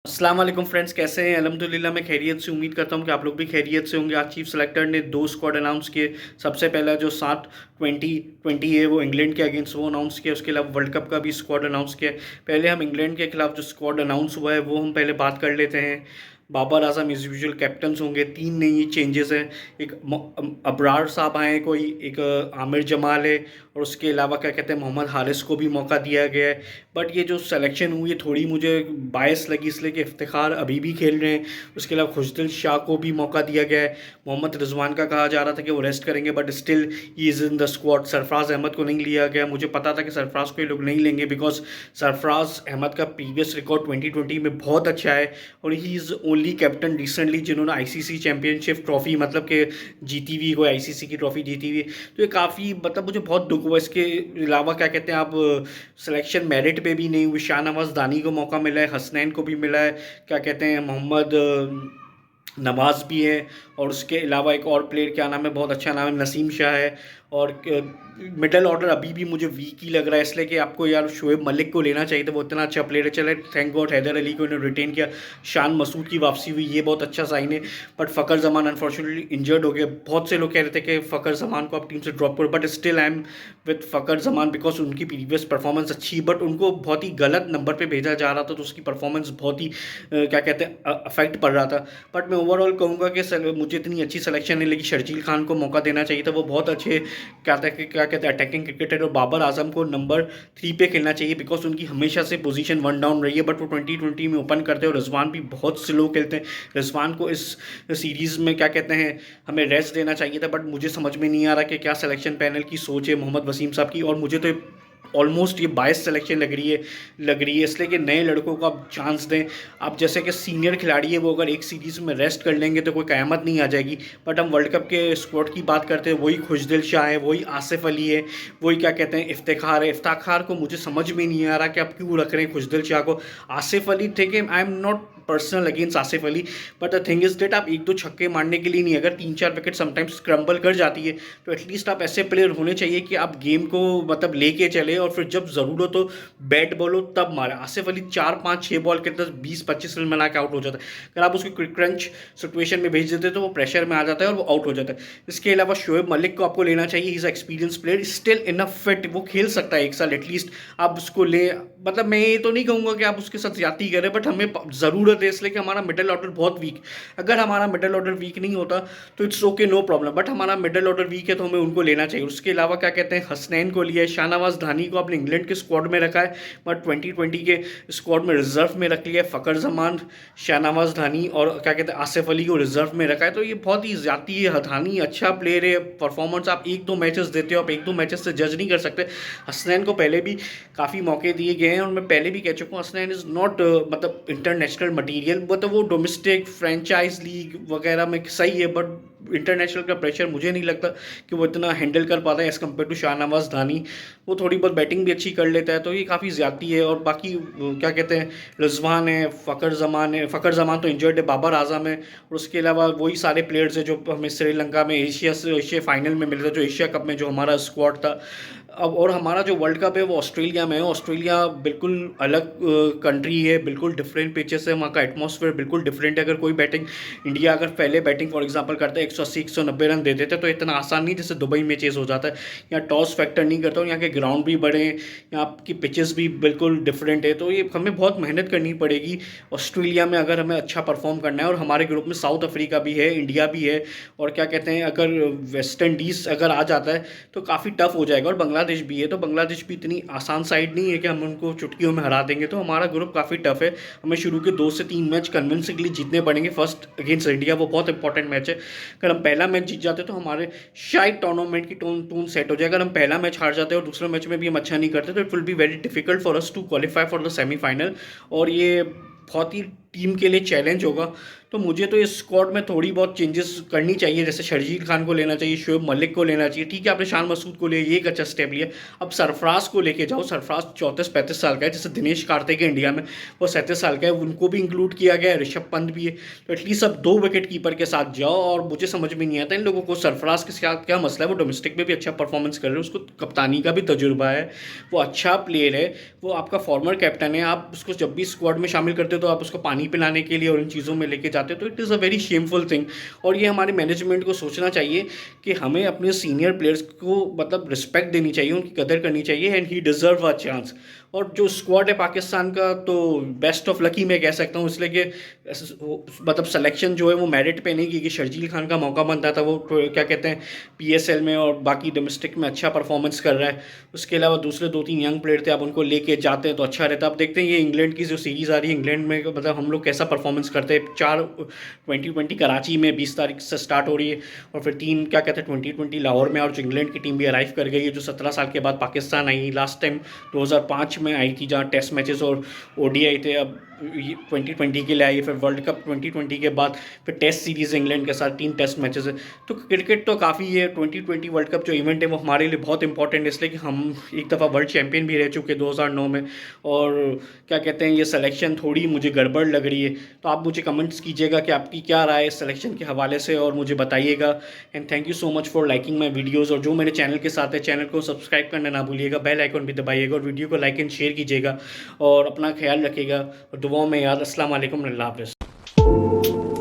अस्सलाम वालेकुम फ्रेंड्स, कैसे हैं? अल्हम्दुलिल्लाह मैं खैरियत से उम्मीद करता हूं कि आप लोग भी खैरियत से होंगे। आज चीफ सेलेक्टर ने दो स्क्वाड अनाउंस किए। सबसे पहला जो 7-20-20 है वो इंग्लैंड के अगेंस्ट वो अनाउंस किया। उसके अलावा वर्ल्ड कप का भी स्क्वाड अनाउंस किया। पहले हम इंग्लैंड के खिलाफ जो स्क्वाड अनाउंस हुआ है वो हम पहले बात कर लेते हैं। Babar Azam as usual captains होंगे। तीन नई चेंजेस हैं। एक अबरार साहब आए, कोई एक आमिर जमाल है, और उसके अलावा क्या कहते हैं मोहम्मद हारिस को भी मौका दिया गया है। बट ये जो सिलेक्शन हुई है थोड़ी मुझे बायस लगी, इसलिए कि इफ्तिखार अभी भी खेल रहे हैं। उसके अलावा खुशदिल शाह को भी मौका दिया गया है। मोहम्मद रिजवान का कहा जा रहा था कि वो रेस्ट करेंगे, but still he is in the squad. Sarfaraz Ahmed को नहीं लिया गया। मुझे पता था कि सरफराज को ये लोग नहीं लेंगे बिकॉज सरफराज अहमद का प्रीवियस रिकॉर्ड 2020 में बहुत अच्छा है, और he is only captain recently जिन्होंने आईसीसी चैंपियनशिप ट्रॉफी मतलब कि जीती हुई, कोई आईसीसी की ट्रॉफी जीती हुई। तो ये काफ़ी मतलब मुझे बहुत दुख हुआ। इसके अलावा क्या कहते हैं आप, सिलेक्शन मेरिट पे भी नहीं हुई। शाहनवाज दानी को मौका मिला है, हसनैन को भी मिला है, क्या कहते हैं मोहम्मद नवाज भी है, और उसके अलावा एक और प्लेयर, क्या नाम है, बहुत अच्छा नाम है, नसीम शाह है। और मिडल ऑर्डर अभी भी मुझे वीक ही लग रहा है, इसलिए कि आपको यार शोएब मलिक को लेना चाहिए था, वो इतना अच्छा प्लेयर है। चले थैंक गॉड हैदर अली को इन्होंने रिटेन किया। शान मसूद की वापसी हुई, ये बहुत अच्छा साइन है। But Fakhar Zaman unfortunately injured हो गए। बहुत से लोग कह रहे थे कि फ़खर जमान को आप टीम से ड्रॉप करो, but still I am with Fakhar Zaman because उनकी प्रीवियस परफॉर्मेंस अच्छी, बट उनको बहुत ही गलत नंबर पर भेजा जा रहा था, तो उसकी परफॉर्मेंस बहुत ही क्या कहते हैं अफेक्ट पड़ रहा था। बट मैं ओवरऑल कहूँगा कि मुझे इतनी अच्छी सिलेक्शन नहीं लगी। शर्जील खान को मौका देना चाहिए था, वो बहुत अच्छे क्या कहते हैं अटैकिंग क्रिकेटर। और बाबर आजम को नंबर 3 पे खेलना चाहिए बिकॉज उनकी हमेशा से पोजीशन 1 डाउन रही है, बट वो 2020 में ओपन करते हैं। और रिजवान भी बहुत स्लो खेलते हैं। रिजवान को इस सीरीज़ में क्या कहते हैं हमें रेस्ट देना चाहिए था, बट मुझे समझ में नहीं आ रहा कि क्या सिलेक्शन पैनल की सोच है मोहम्मद वसीम साहब की। और मुझे तो ऑलमोस्ट ये बायस सिलेक्शन लग रही है, इसलिए कि नए लड़कों को आप चांस दें। आप जैसे कि सीनियर खिलाड़ी है, वो अगर एक सीरीज़ में रेस्ट कर लेंगे तो कोई क़यामत नहीं आ जाएगी। बट हम वर्ल्ड कप के स्क्वाड की बात करते हैं, वही खुशदिल शाह है, वही आसिफ अली है, वही क्या कहते हैं इफ्तिखार है। इफ्तिखार को मुझे समझ में नहीं आ रहा कि आप क्यों रख रहे हैं खुशदिल शाह को। आसिफ अली ठीक है, I am not personal against Asif Ali, but the thing is that आप एक दो छक्के मारने के लिए नहीं, अगर 3-4 विकेट समटाइम्स स्क्रम्बल कर जाती है तो एटलीस्ट आप ऐसे प्लेयर होने चाहिए कि आप गेम को मतलब लेके चले, और फिर जब ज़रूरत हो बैट बॉल हो तब मारे। आसिफ अली 4-5-6 बॉल के अंदर 20-25 रन बना के आउट हो जाता है। अगर आप उसको क्विक क्रंच सिचुएशन में भेज देते तो वो प्रेशर में आ जाता है और वो आउट हो जाता है। इसके अलावा शोएब मलिक को आपको लेना चाहिए। Is experience player, still enough fit, वो खेल सकता है एक साल एटलीस्ट। आप उसको ले, मतलब मैं ये तो नहीं कहूँगा कि आप उसके साथ ज्यादती करें, बट हमें ज़रूरत है, इसलिए कि हमारा मिडल ऑर्डर बहुत वीक। अगर हमारा मिडल ऑर्डर वीक नहीं होता तो it's okay, no problem, but हमारा मिडल ऑर्डर वीक है तो हमें उनको लेना चाहिए। उसके अलावा क्या कहते हैं हसनैन को लिया है। शाहनवाज धानी को आपने इंग्लैंड के स्क्वाड में रखा है, बट 2020 के स्क्वाड में रिजर्व में रख लिया है। फ़खर जमान, शाहनवाज धानी और क्या कहते हैं आसिफ अली को रिजर्व में रखा है, तो ये बहुत ही ज्यादती है। धानी अच्छा प्लेयर है, परफॉर्मेंस आप एक दो मैचेस देते हो, आप एक दो मैचेस से जज नहीं कर सकते। हसनैन को पहले भी काफ़ी मौके दिए गए हैं, और मैं पहले भी कह चुका हूँ हसनैन इज़ नॉट मतलब इंटरनेशनल मटीरियल, मतलब वो डोमेस्टिक फ्रेंचाइज लीग वगैरह में सही है, बट इंटरनेशनल का प्रेशर मुझे नहीं लगता कि वो इतना हैंडल कर पाता है एज़ कम्पेयर टू शाहनवाज धानी। वो थोड़ी बहुत बैटिंग भी अच्छी कर लेता है, तो ये काफ़ी ज़्यादती है। और बाकी क्या कहते हैं रिजवान है, फ़खर जमान तो इंजर्ड है, बाबर आजम है, और उसके अलावा वही सारे प्लेयर्स हैं जो हमें श्रीलंका में एशिया फाइनल में मिले थे, जो एशिया कप में जो हमारा स्क्वाड था। अब और हमारा जो वर्ल्ड कप है वो ऑस्ट्रेलिया में है। ऑस्ट्रेलिया बिल्कुल अलग कंट्री है, बिल्कुल डिफरेंट पिचेस है, वहाँ का एटमॉस्फेयर बिल्कुल डिफरेंट है। अगर कोई बैटिंग इंडिया अगर पहले बैटिंग फॉर एग्जांपल करता है 180-190 रन दे देते तो इतना आसान नहीं जैसे दुबई में चेस हो जाता है। यहाँ टॉस फैक्टर नहीं करता हूँ, यहाँ के ग्राउंड भी बड़े हैं, यहाँ की पिचेस भी बिल्कुल डिफरेंट है, तो ये हमें बहुत मेहनत करनी पड़ेगी ऑस्ट्रेलिया में अगर हमें अच्छा परफॉर्म करना है। और हमारे ग्रुप में साउथ अफ्रीका भी है, इंडिया भी है, और क्या कहते हैं अगर वेस्ट इंडीज़ अगर आ जाता है तो काफ़ी टफ हो जाएगा। और बांग्लादेश भी है, तो बांग्लादेश भी इतनी आसान साइड नहीं है कि हम उनको चुटकियों में हरा देंगे, तो हमारा ग्रुप काफ़ी टफ है। हमें शुरू के 2 से 3 मैच कन्विंसिंगली जीतने पड़ेंगे। फर्स्ट अगेंस्ट इंडिया, वो बहुत इंपॉर्टेंट मैच है। अगर हम पहला मैच जीत जाते तो हमारे शायद टूर्नामेंट की टून सेट हो जाए। अगर हम पहला मैच हार जाते और दूसरे मैच में भी हम अच्छा नहीं करते तो it will be very difficult for us to qualify for the semifinal, और ये बहुत ही टीम के लिए चैलेंज होगा। तो मुझे तो इस स्क्वाड में थोड़ी बहुत चेंजेस करनी चाहिए, जैसे शर्जील खान को लेना चाहिए, शोएब मलिक को लेना चाहिए। ठीक है, आपने शान मसूद को लिया, ये एक अच्छा स्टेप लिया। अब सरफराज को लेके जाओ, सरफराज 34-35 साल का है, जैसे दिनेश कार्तिक है इंडिया में, वो 37 साल का है, उनको भी इंक्लूड किया गया है, ऋषभ पंत भी है। तो एटलीस्ट अब 2 विकेट कीपर के साथ जाओ। और मुझे समझ में नहीं आता इन लोगों को सरफराज के साथ क्या मसला है। वो डोमेस्टिक में भी अच्छा परफॉर्मेंस कर रहे हैं, उसको कप्तानी का भी तजुर्बा है, वो अच्छा प्लेयर है, वो आपका फॉर्मर कैप्टन है। आप उसको जब भी स्क्वाड में शामिल करते हो तो आप उसको पानी पिलाने के लिए और इन चीज़ों में लेके जाते हो, तो it is a very shameful thing. और ये हमारे मैनेजमेंट को सोचना चाहिए कि हमें अपने सीनियर प्लेयर्स को मतलब रिस्पेक्ट देनी चाहिए, उनकी कदर करनी चाहिए, and he deserve a chance. और जो स्क्वाड है पाकिस्तान का, तो बेस्ट ऑफ लकी मैं कह सकता हूँ, इसलिए कि मतलब सिलेक्शन जो है वो मेरिट पे नहीं, क्योंकि शर्जील खान का मौका बनता था, वो क्या कहते हैं PSL में और बाकी डोमेस्टिक में अच्छा परफॉर्मेंस कर रहा है। उसके अलावा दूसरे 2-3 यंग प्लेयर थे, आप उनको लेके जाते हैं तो अच्छा रहता। अब देखते हैं ये इंग्लैंड की जो सीरीज़ आ रही है, इंग्लैंड में मतलब हम लोग कैसा परफॉर्मेंस करते हैं। 4 T20 कराची में 20 तारीख से स्टार्ट हो रही है, और फिर 3 क्या कहते हैं 2020 लाहौर में। और जो इंग्लैंड की टीम भी अराइव कर गई है, जो 17 साल के बाद पाकिस्तान आई, लास्ट टाइम 2005 में आई थी, जहाँ टेस्ट मैचेस और ODI थे। अब 2020 के लिए आई, फिर वर्ल्ड कप 2020 के बाद फिर टेस्ट सीरीज़ इंग्लैंड के साथ 3 टेस्ट मैचेस है। तो क्रिकेट तो काफ़ी है। 2020 वर्ल्ड कप जो इवेंट है वो हमारे लिए बहुत इंपॉर्टेंट है, इसलिए कि हम एक दफ़ा वर्ल्ड चैंपियन भी रह चुके 2009 में। और क्या कहते हैं, ये सिलेक्शन थोड़ी मुझे गड़बड़ लग रही है। तो आप मुझे कमेंट्स कीजिएगा कि आपकी क्या राय है इस सिलेक्शन के हवाले से, और मुझे बताइएगा। And thank you so much for liking my videos. और जो मेरे चैनल के साथ है, चैनल को सब्सक्राइब करना ना भूलिएगा, बेल आइकन भी दबाइएगा, और वीडियो को लाइक एंड शेयर कीजिएगा, और अपना ख्याल रखिएगा, और दुआओं में याद। अस्सलाम वालेकुम, अल्लाह हाफ़िज़।